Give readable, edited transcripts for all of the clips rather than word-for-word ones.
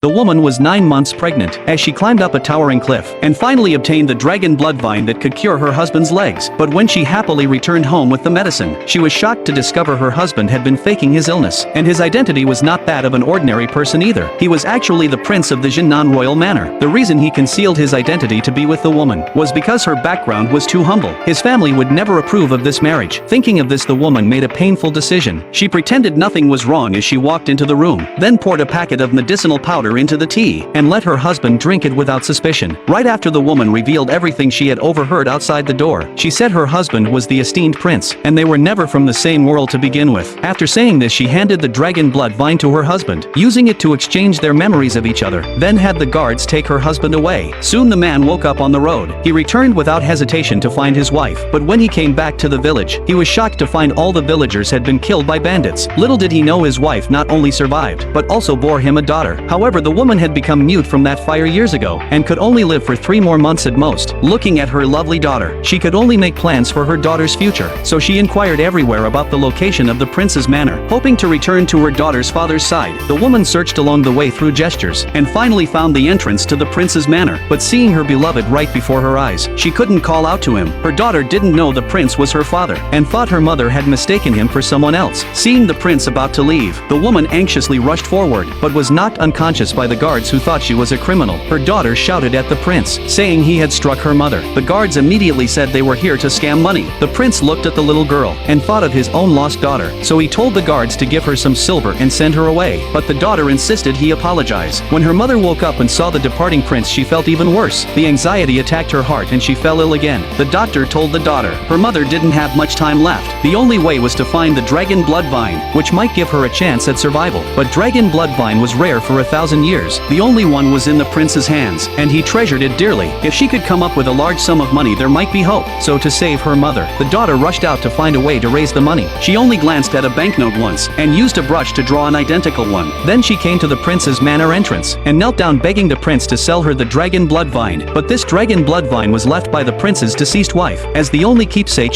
The woman was 9 months pregnant as she climbed up a towering cliff and finally obtained the dragon blood vine that could cure her husband's legs. But when she happily returned home with the medicine, she was shocked to discover her husband had been faking his illness, and his identity was not that of an ordinary person either. He was actually the prince of the Jinnan royal manor. The reason he concealed his identity to be with the woman was because her background was too humble. His family would never approve of this marriage. Thinking of this, the woman made a painful decision. She pretended nothing was wrong as she walked into the room, then poured a packet of medicinal powder into the tea, and let her husband drink it without suspicion. Right after the woman revealed everything she had overheard outside the door, she said her husband was the esteemed prince, and they were never from the same world to begin with. After saying this, she handed the dragon blood vine to her husband, using it to exchange their memories of each other, then had the guards take her husband away. Soon the man woke up on the road. He returned without hesitation to find his wife, but when he came back to the village, he was shocked to find all the villagers had been killed by bandits. Little did he know his wife not only survived, but also bore him a daughter. However, the woman had become mute from that fire years ago, and could only live for 3 more months at most. Looking at her lovely daughter, she could only make plans for her daughter's future, so she inquired everywhere about the location of the prince's manor, hoping to return to her daughter's father's side. The woman searched along the way through gestures, and finally found the entrance to the prince's manor, but seeing her beloved right before her eyes, she couldn't call out to him. Her daughter didn't know the prince was her father, and thought her mother had mistaken him for someone else. Seeing the prince about to leave, the woman anxiously rushed forward, but was knocked unconscious by the guards who thought she was a criminal. Her daughter shouted at the prince, saying he had struck her mother. The guards immediately said they were here to scam money. The prince looked at the little girl and thought of his own lost daughter, so he told the guards to give her some silver and send her away, but the daughter insisted he apologize. When her mother woke up and saw the departing prince, she felt even worse. The anxiety attacked her heart and she fell ill again. The doctor told the daughter her mother didn't have much time left. The only way was to find the dragon blood vine, which might give her a chance at survival. But dragon blood vine was rare for 1,000 years. The only one was in the prince's hands, and he treasured it dearly. If she could come up with a large sum of money, there might be hope. So to save her mother, the daughter rushed out to find a way to raise the money. She only glanced at a banknote once, and used a brush to draw an identical one. Then she came to the prince's manor entrance, and knelt down begging the prince to sell her the dragon blood vine. But this dragon blood vine was left by the prince's deceased wife, as the only keepsake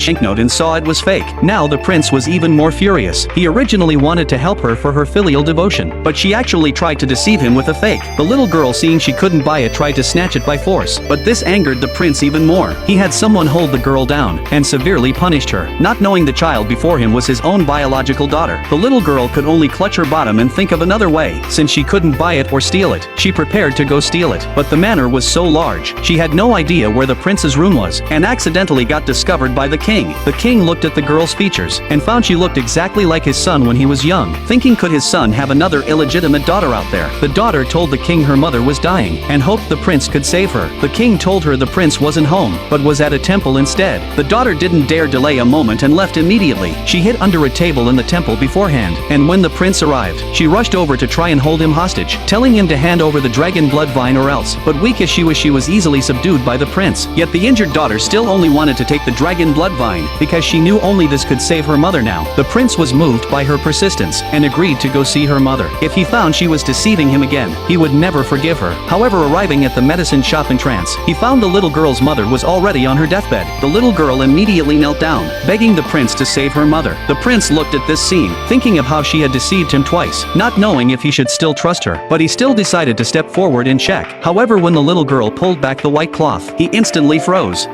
banknote, and saw it was fake. Now the prince was even more furious. He originally wanted to help her for her filial devotion, but she actually tried to deceive him with a fake. The little girl, seeing she couldn't buy it, tried to snatch it by force, but this angered the prince even more. He had someone hold the girl down, and severely punished her. Not knowing the child before him was his own biological daughter, the little girl could only clutch her bottom and think of another way. Since she couldn't buy it or steal it, she prepared to go steal it. But the manor was so large, she had no idea where the prince's room was, and accidentally got discovered by the king. The king looked at the girl's features, and found she looked exactly like his son when he was young. Thinking, could his son have another illegitimate daughter out there? The daughter told the king her mother was dying, and hoped the prince could save her. The king told her the prince wasn't home, but was at a temple instead. The daughter didn't dare delay a moment and left immediately. She hid under a table in the temple beforehand, and when the prince arrived, she rushed over to try and hold him hostage, telling him to hand over the dragon blood vine or else. But weak as she was easily subdued by the prince. Yet the injured daughter still only wanted to take the dragon blood vine, because she knew only this could save her mother now. The prince was moved by her persistence, and agreed to go see her mother. If he found she was deceiving him again, he would never forgive her. However, arriving at the medicine shop in trance, he found the little girl's mother was already on her deathbed. The little girl immediately knelt down, begging the prince to save her mother. The prince looked at this scene, thinking of how she had deceived him twice, not knowing if he should still trust her, but he still decided to step forward and check. However, when the little girl pulled back the white cloth, he instantly froze.